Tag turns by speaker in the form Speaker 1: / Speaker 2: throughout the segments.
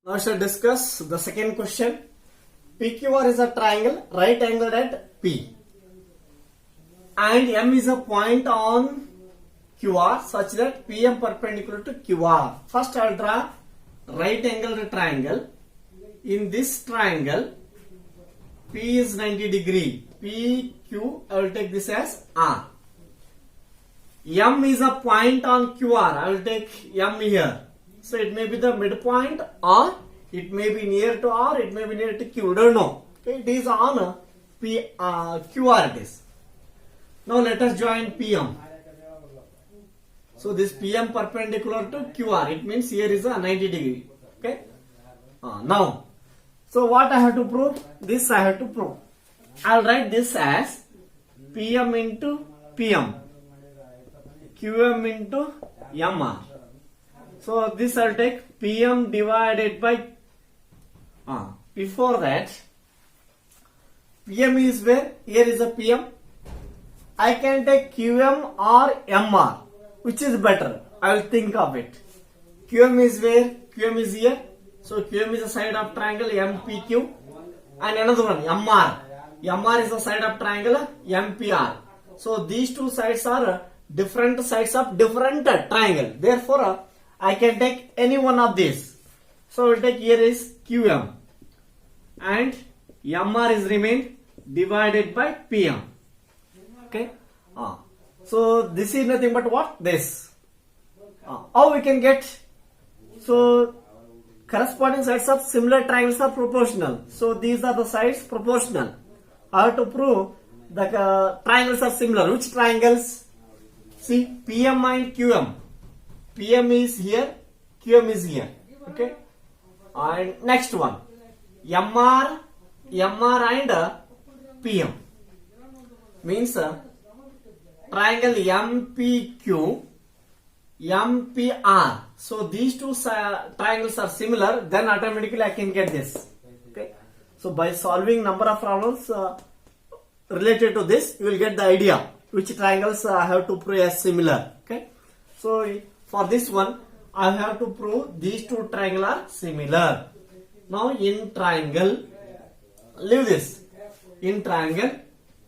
Speaker 1: Now shall discuss the second question. PQR is a triangle right angled at P and M is a point on QR such that PM perpendicular to QR. First I will draw right angled triangle. In this triangle P is 90 degree. PQ I will take this as R. M is a point on QR. I will take M here. So it may be the midpoint or it may be near to R, it may be near to Q. Don't know. Okay, it is on QR it is. Now let us join PM. So this PM perpendicular to QR. It means here is a 90 degree. Okay. Now, so what I have to prove? This I have to prove. I'll write this as PM into PM. QM into MR. So this I'll take PM divided by before that PM is where? Here is a PM. I can take QM or MR. Which is better? I will think of it. QM is where? QM is here. So QM is the side of triangle MPQ. And another one MR. MR is the side of triangle MPR. So these two sides are different sides of different triangle. Therefore I can take any one of these. So we'll take here is QM and MR is remained divided by PM. Okay. So this is nothing but what? This. How we can get? So corresponding sides of similar triangles are proportional. So these are the sides proportional. I have to prove the triangles are similar. Which triangles? See, PM and QM. PM is here, QM is here. Okay. And next one, MR and PM means triangle MPQ, MPR. So these two triangles are similar. Then automatically I can get this. Okay. So by solving number of problems related to this, you will get the idea which triangles I have to prove as similar. Okay. So for this one, I have to prove these two triangles are similar. Now in triangle, leave this. In triangle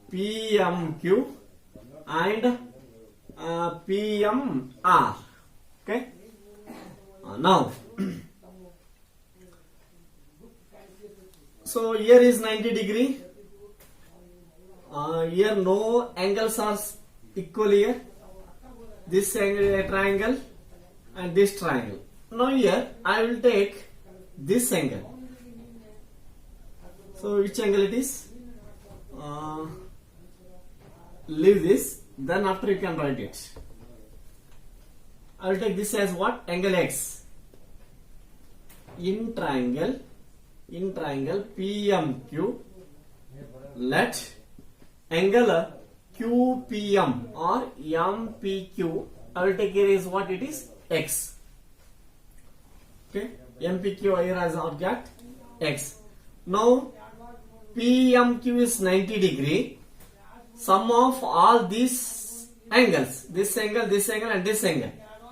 Speaker 1: PMQ and PMR. Okay. Now, so here is 90 degree. Here no angles are equal here. This angle, triangle and this triangle. Now here I will take this angle. So which angle it is? Leave this. Then after you can write it. I will take this as what? Angle X. In triangle PMQ, let angle QPM or MPQ, I will take here is what it is? X. Okay. MPQ here as object X. Now PMQ is 90 degree. Sum of all these angles, this angle and this angle,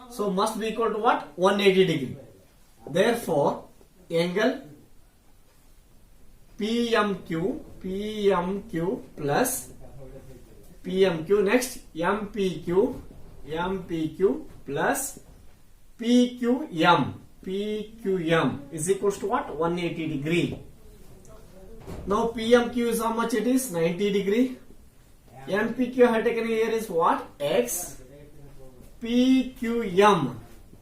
Speaker 1: so must be equal to what? 180 degree. Therefore angle PMQ plus PMQ, next MPQ plus PQM is equals to what? 180 degree. Now PMQ is how much it is? 90 degree. MPQ I have taken here is what? X. PQM.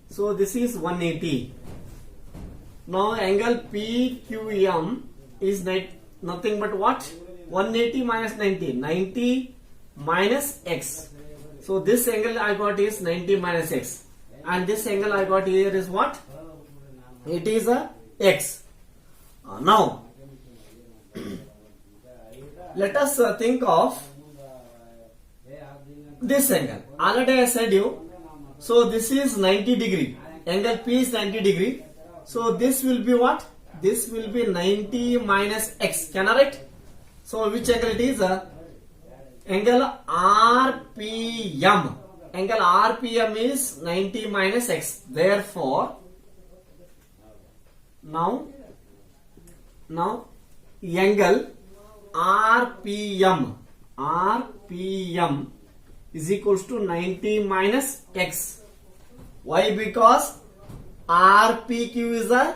Speaker 1: So this is 180. Now angle PQM is nothing but what? 180 minus 90. 90 minus X. So this angle I got is 90 minus X. And this angle I got here is what? It is a X. Now let us think of this angle. Already I said you. So this is 90 degree. Angle P is 90 degree. So this will be what? This will be 90 minus X. Can I write? So which angle it is? Angle RPM. Angle RPM is 90 minus X. Therefore Now angle RPM is equals to 90 minus X. Why? Because RPQ is a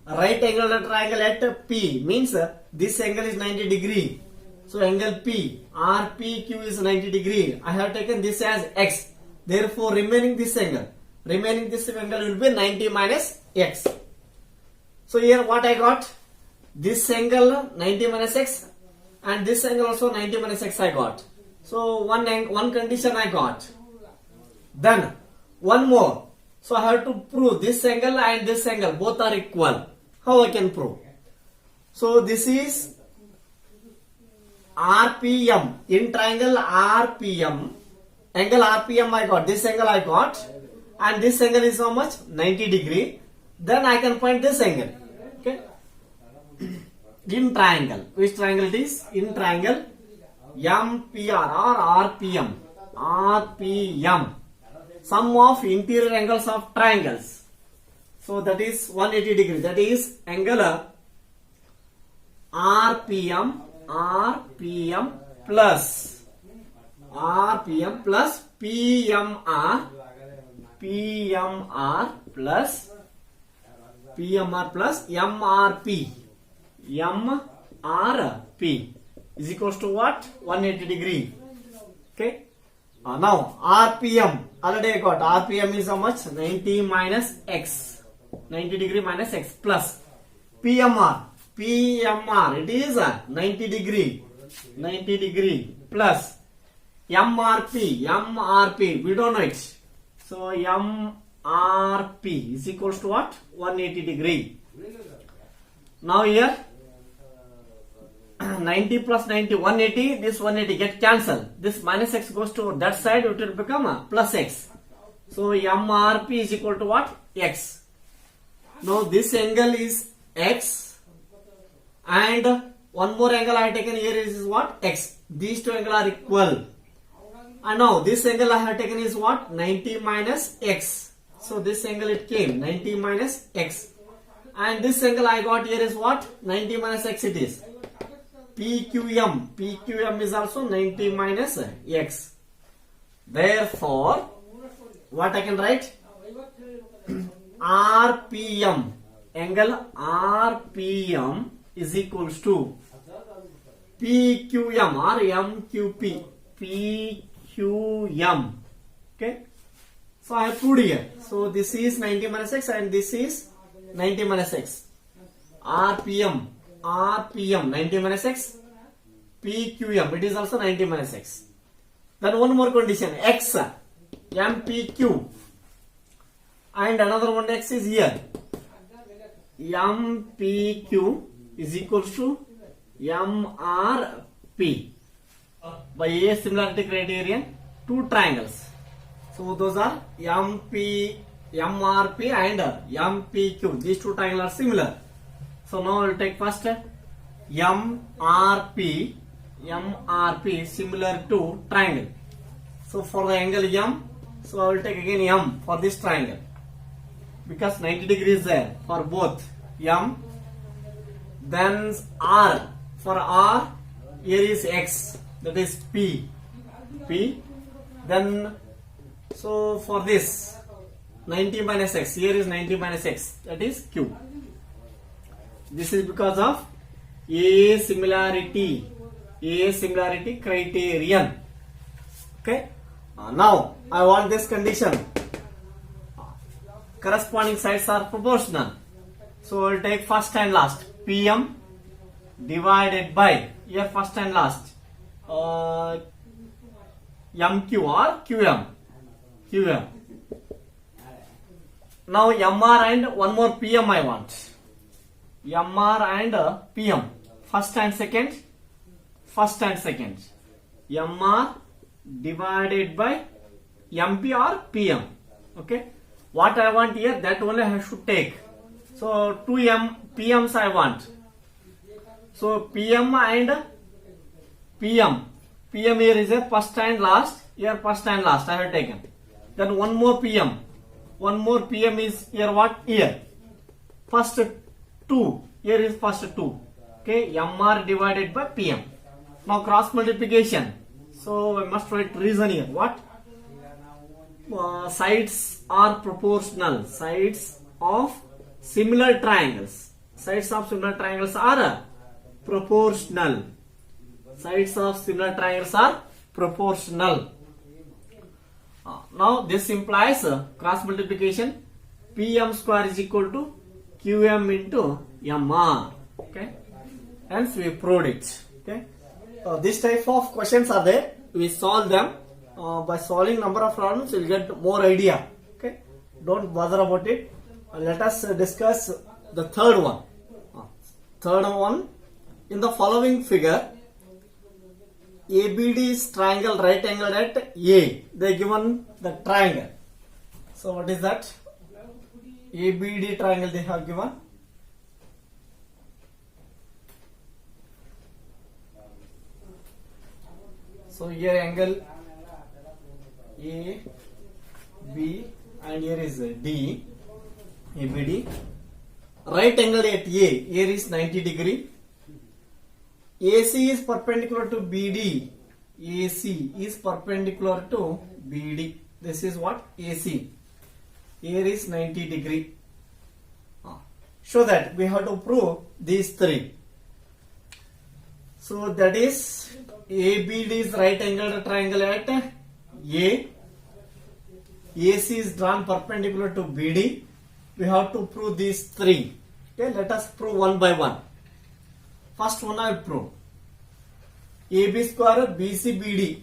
Speaker 1: right angle triangle at P, means this angle is 90 degree. So angle P, RPQ is 90 degree. I have taken this as X. Therefore remaining this angle will be 90 minus X. So here what I got? This angle 90 minus X and this angle also 90 minus X I got. So one condition I got. Then one more. So I have to prove this angle and this angle both are equal. How I can prove? So this is RPM in triangle RPM. Angle RPM I got. This angle I got. And this angle is how much? 90 degree. Then I can find this angle. Okay. In triangle. Which triangle it is? In triangle MPR or RPM. RPM. Sum of interior angles of triangles. So that is 180 degree. That is angle RPM plus PMR plus MRP is equals to what? 180 degree. Okay. Now RPM already I got. RPM is how much? 90 minus X. 90 degree minus X plus PMR it is 90 degree plus MRP we don't know it. So MRP is equals to what? 180 degree. Now here 90 plus 90 180, this 180 get cancelled. This minus X goes to that side, it will become plus X. So MRP is equal to what? X. Now this angle is X and one more angle I have taken here is what? X. These two angles are equal. And now this angle I have taken is what? 90 minus X. So this angle it came 90 minus X. And this angle I got here is what? 90 minus X it is. PQM is also 90 minus X. Therefore, what I can write? RPM, angle RPM is equals to PQM or MQP. PQM. Okay. So I have put here. So this is 90 minus X and this is 90 minus X. RPM 90 minus X. PQM it is also 90 minus X. Then one more condition, X MPQ and another one X is here. MPQ is equals to MRP by a similarity criterion, two triangles. So those are MRP and MPQ. These two triangles are similar. So now we will take first MRP similar to triangle. So for the angle M, so I will take again M for this triangle because 90 degrees there for both M. Then R, for R here is X, that is P. Then so for this 90 minus X, here is 90 minus X, that is Q. This is because of a similarity criterion. Okay. Now I want this condition. Corresponding sides are proportional. So I will take first and last. PM divided by here first and last. MQ or QM. Now MR and one more PM I want. MR and PM. First and second. MR divided by MP or PM. Okay. What I want here, that only I should take. So 2 PMs I want. So PM and PM. PM here is a first and last. Here first and last I have taken. Then one more PM. One more PM is here what? Here. First 2. Here is first 2. Okay, MR divided by PM. Now cross multiplication. So I must write reason here. What? Sides are proportional. Sides of similar triangles. Sides of similar triangles are proportional. Sides of similar triangles are proportional. Now this implies cross multiplication. PM square is equal to QM into MR. Okay. Hence we proved it. Okay. This type of questions are there. We solve them. By solving number of problems, you will get more idea. Okay. Don't bother about it. Let us discuss the third one. Third one. In the following figure, ABD is triangle right angled at A. They given the triangle. So what is that? ABD triangle they have given. So here angle A, B and here is D, ABD. Right angle at A, here is 90 degree. AC is perpendicular to BD. AC is perpendicular to BD. This is what? AC. Here is 90 degree. Show that we have to prove these three. So that is ABD is right angled triangle at A. AC is drawn perpendicular to BD. We have to prove these three. Okay, let us prove one by one. First one I will prove. AB square BC BD.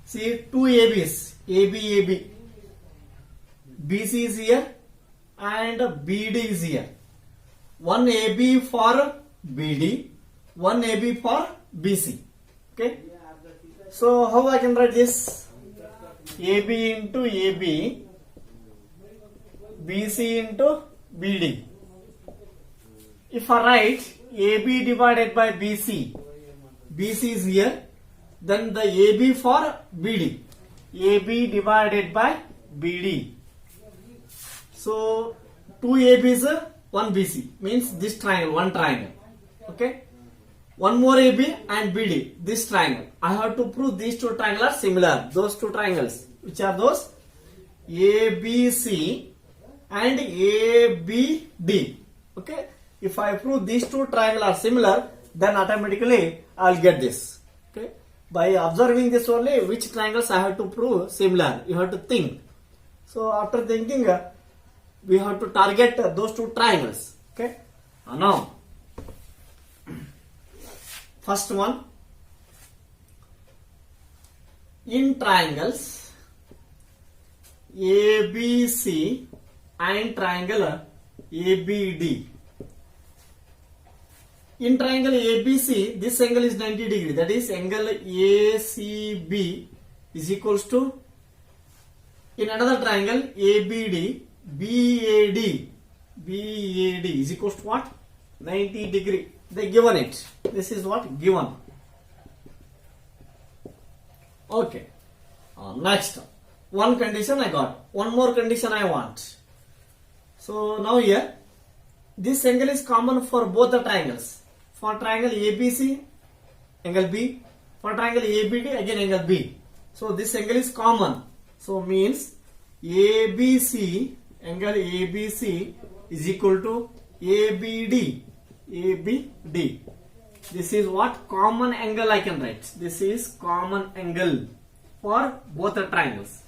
Speaker 1: See two ABs. AB AB. BC is here and BD is here. One AB for BD, one AB for BC. Okay. So how I can write this? AB into AB, BC into BD. If I write AB divided by BC, BC is here, then the AB for BD, AB divided by BD. So 2 ABs, 1 BC means this triangle, one triangle. Okay. One more AB and BD, this triangle. I have to prove these two triangles are similar. Those two triangles, which are those? ABC and ABD. Okay. If I prove these two triangles are similar, then automatically I will get this. Okay. By observing this only, which triangles I have to prove similar. You have to think. So after thinking, we have to target those two triangles. Okay. Now, first one, in triangles ABC and triangle ABD. In triangle ABC, this angle is 90 degree. That is angle ACB is equals to, in another triangle ABD, BAD is equals to what? 90 degree. They given it. This is what? Given. Okay. Next. One condition I got. One more condition I want. So now here, this angle is common for both the triangles. For triangle ABC, angle B. For triangle ABD, again angle B. So this angle is common. So means ABC, angle ABC is equal to ABD. ABD. This is what? Common angle I can write. This is common angle for both the triangles.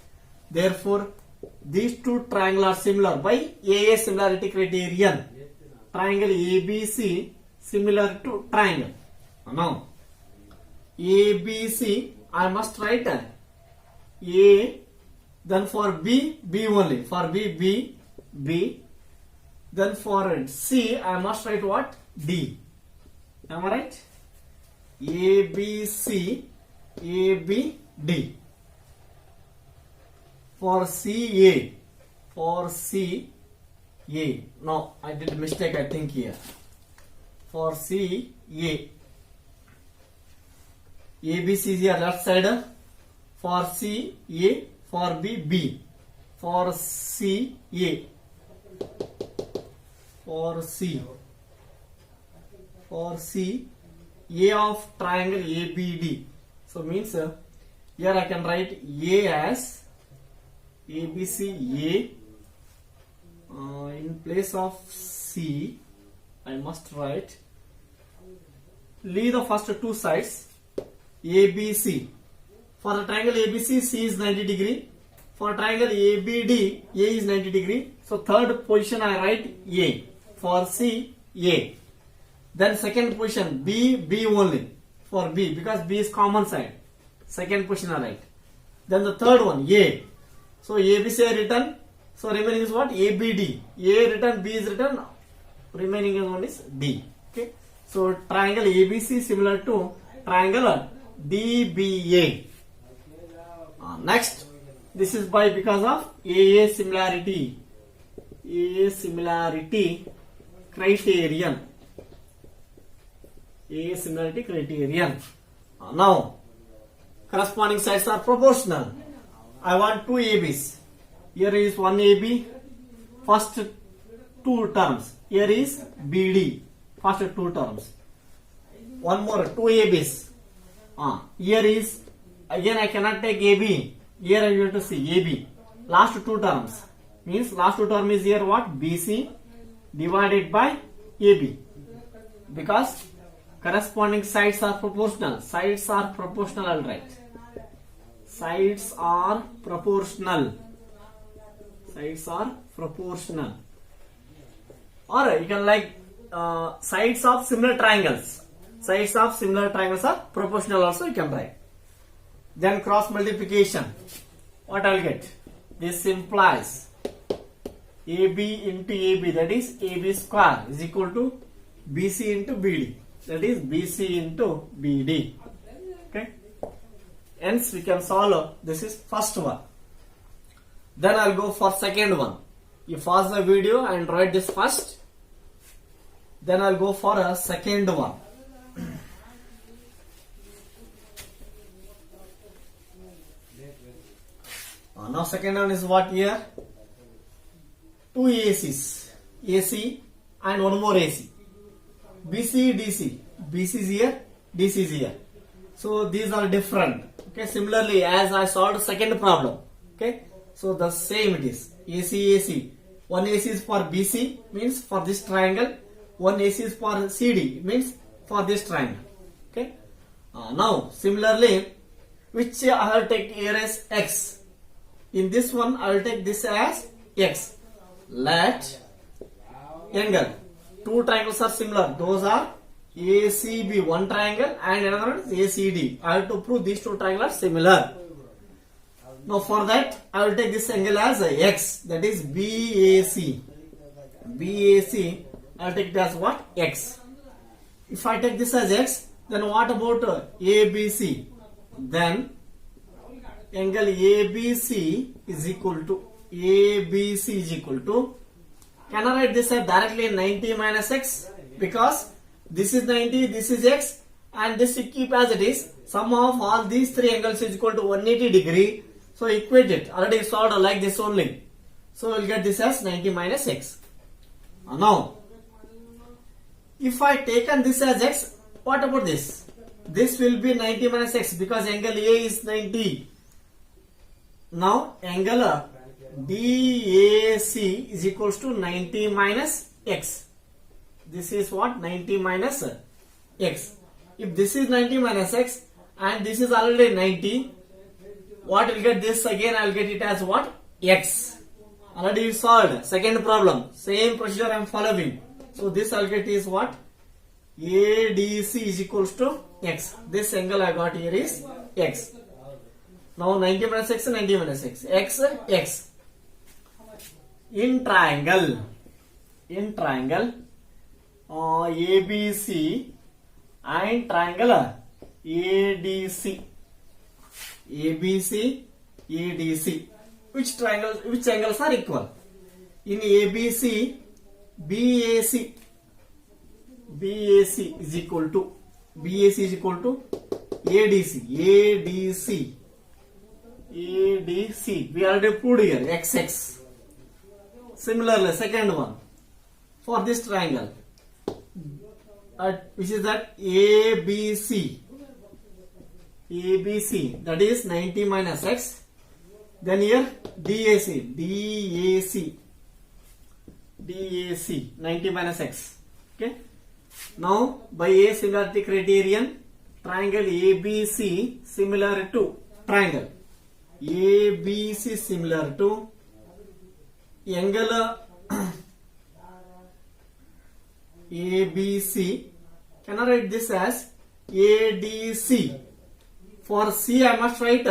Speaker 1: Therefore, these two triangles are similar by AA similarity criterion. Triangle ABC similar to triangle. Now, ABC I must write A. Then for B, B only. For B, B. Then for C, I must write what? D. Am I right? A, B, C, A, B, D. For C, A. For C, A. No, I did a mistake, I think here. For C, A. A, B, C is here left side. For C, A. For B, B. For C, A. For C, A of triangle ABD. So means here I can write A as ABC A. In place of C, I must write, leave the first two sides, ABC. For the triangle ABC, C is 90 degree. For triangle ABD, A is 90 degree. So third position I write A. For C, A. Then second position B, B only. For B, because B is common side. Second position I write. Then the third one A. So ABC I written. So remaining is what? ABD. A written, B is written. Remaining one is D. Okay. So triangle ABC similar to triangle DBA. Next, this is by because of AA similarity. AA similarity criterion. AA similarity criterion. Now, corresponding sides are proportional. I want two ABs. Here is one AB. First two terms. Here is BD. First two terms. One more, two ABs. Here is, again I cannot take AB. Here I have to see AB. Last two terms. Means last two term is here what? BC divided by AB. Because corresponding sides are proportional. Sides are proportional, I'll write. Sides are proportional. Sides are proportional. Or you can like sides of similar triangles. Sides of similar triangles are proportional also you can write. Then cross multiplication. What I'll get? This implies AB into AB, that is AB square, is equal to BC into BD, that is BC into BD. Okay. Hence we can solve. This is first one. Then I'll go for second one. You pause the video and write this first. Then I'll go for a second one. Now second one is what here? Two ACs. AC and one more AC. BC, DC. BC is here, DC is here. So these are different. Okay. Similarly, as I solved second problem. Okay. So the same it is. AC, AC. One AC is for BC, means for this triangle. One AC is for CD, means for this triangle. Okay. Now similarly, which I will take here as X. In this one, I will take this as X. Let angle. Two triangles are similar. Those are ACB, one triangle, and another one is ACD. I have to prove these two triangles are similar. Now for that, I will take this angle as X. That is BAC. BAC, I will take it as what? X. If I take this as X, then what about ABC? Then angle ABC is equal to can I write this as directly 90 minus X? Because this is 90, this is X, and this you keep as it is. Sum of all these three angles is equal to 180 degree. So equate it. Already solved like this only. So we'll get this as 90 minus X. Now, if I taken this as X, what about this? This will be 90 minus X because angle A is 90. Now angle DAC is equals to 90 minus X. This is what? 90 minus X. If this is 90 minus X and this is already 90, what will get this again? I will get it as what? X. Already solved. Second problem. Same procedure I am following. So this I will get is what? ADC is equals to X. This angle I got here is X. Now 90 minus X, 90 minus X. X, X. In triangle, ABC and triangle ADC. ABC, ADC. Which angles are equal? In ABC, BAC is equal to ADC. We already proved here XX. Similarly, second one. for this triangle, which is that ABC. ABC, that is 90 minus x. Then here DAC 90 minus x. Okay. Now by A similarity criterion, triangle ABC similar to triangle ABC similar to angle ABC. Can I write this as ADC? For C I must write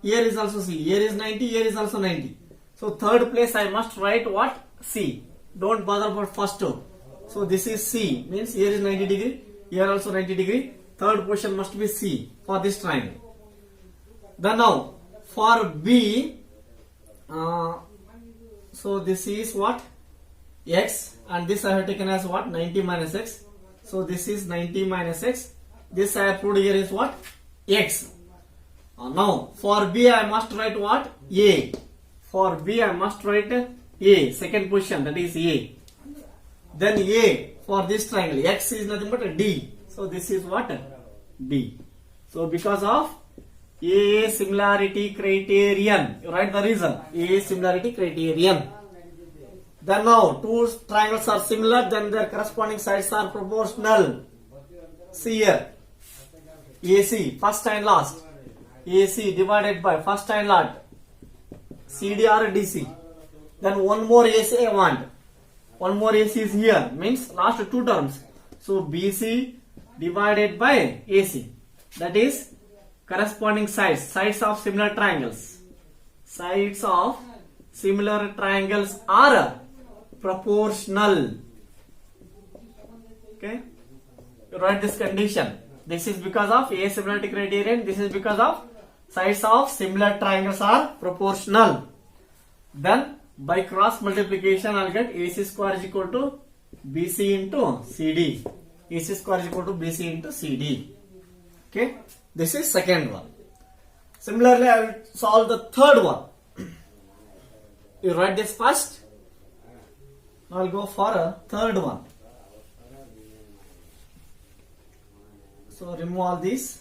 Speaker 1: here is also C. Here is 90, here is also 90. So third place I must write what? C. Don't bother about first two. So this is C, means here is 90 degree, here also 90 degree. Third position must be C for this triangle. Then now for B, so this is what? X, and this I have taken as what? 90 minus x. So this is 90 minus x. This I have put here is what? X. Now for B I must write what? A. For B I must write A, second position, that is A. Then A for this triangle, X is nothing but a D. So this is what? D. So because of A similarity criterion, you write the reason. A similarity criterion. Then now two triangles are similar, then their corresponding sides are proportional. See here, AC first and last, AC divided by first and last, CD or DC. Then one more AC I want. One more AC is here, means last two terms. So BC divided by AC, that is corresponding sides of similar triangles. Sides of similar triangles are proportional. Okay, you write this condition. This is because of A similarity criterion. This is because of sides of similar triangles are proportional. Then by cross multiplication I'll get AC square is equal to BC into CD. AC square is equal to BC into CD. Okay, this is second one. Similarly I will solve the third one. You write this first. I'll go for a third one. So remove all these.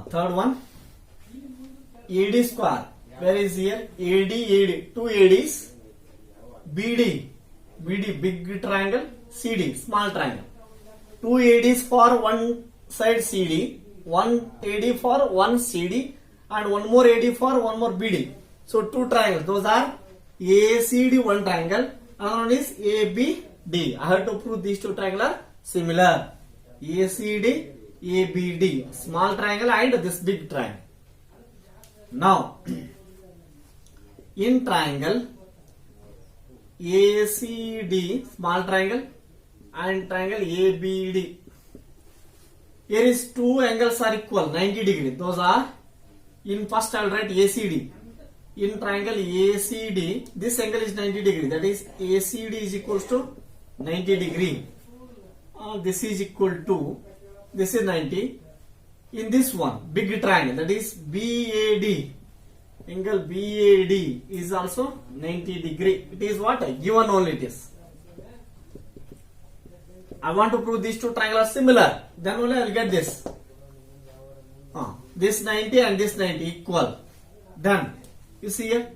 Speaker 1: Third one, AD square. Where is here? AD, two ADs, BD, big triangle, CD, small triangle. Two ADs for one side CD, one AD for one CD, and one more AD for one more BD. So two triangles. Those are ACD, one triangle, another one is ABD. I have to prove these two triangles are similar. ACD, ABD, small triangle and this big triangle. Now, in triangle ACD, small triangle, and triangle ABD, here is two angles are equal, 90 degree. Those are, in first I will write ACD. In triangle ACD, this angle is 90 degree. That is ACD is equals to 90 degree. This is equal to, this is 90. In this one, big triangle, that is BAD, angle BAD is also 90 degree. It is what? Given only it is. I want to prove these two triangles are similar. Then only I will get this. This 90 and this 90 equal. Then, you see here,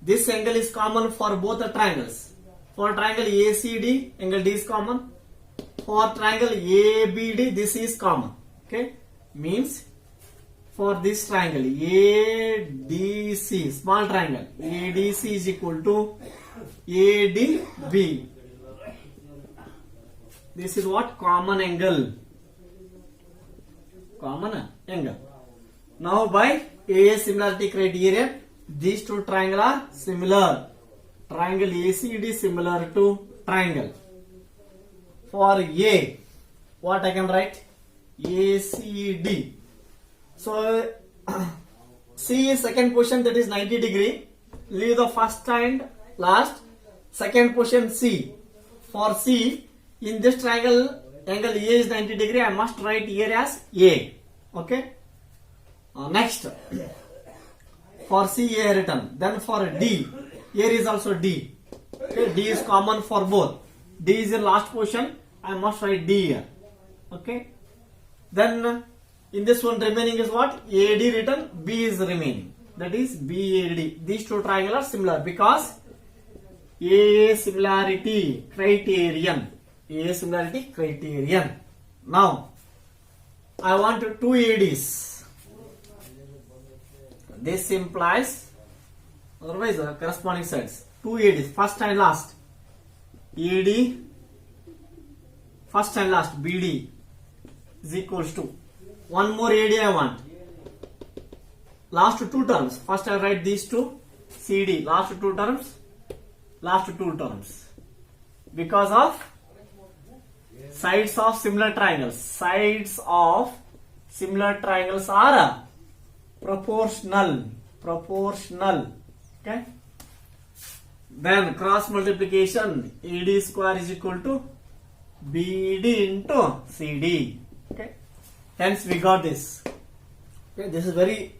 Speaker 1: this angle is common for both the triangles. For triangle ACD, angle D is common. For triangle ABD, this is common. Okay, means for this triangle ADC, small triangle, ADC is equal to ADB. This is what? Common angle. Common angle. Now by A similarity criterion, these two triangles are similar. Triangle ACD similar to triangle. For A, what I can write? ACD. So C is second position, that is 90 degree. Leave the first and last. Second position C. For C, in this triangle Angle A is 90 degree. I must write here as A. Okay. Next, for C A written. Then for D, here is also D. Okay, D is common for both. D is in last position. I must write D here. Okay. Then in this one remaining is what? AD written. B is remaining. That is BAD. These two triangles are similar because A similarity criterion. A similarity criterion. Now, I want two ADs. This implies, otherwise corresponding sides. Two ADs, first and last. AD, first and last, BD is equals to. One more AD I want. Last two terms. First I write these two. CD, last two terms. Last two terms. Because of sides of similar triangles. Sides of similar triangles are proportional. Proportional. Okay. Then cross multiplication. AD square is equal to BD into CD. Okay. Hence we got this. Okay. This is very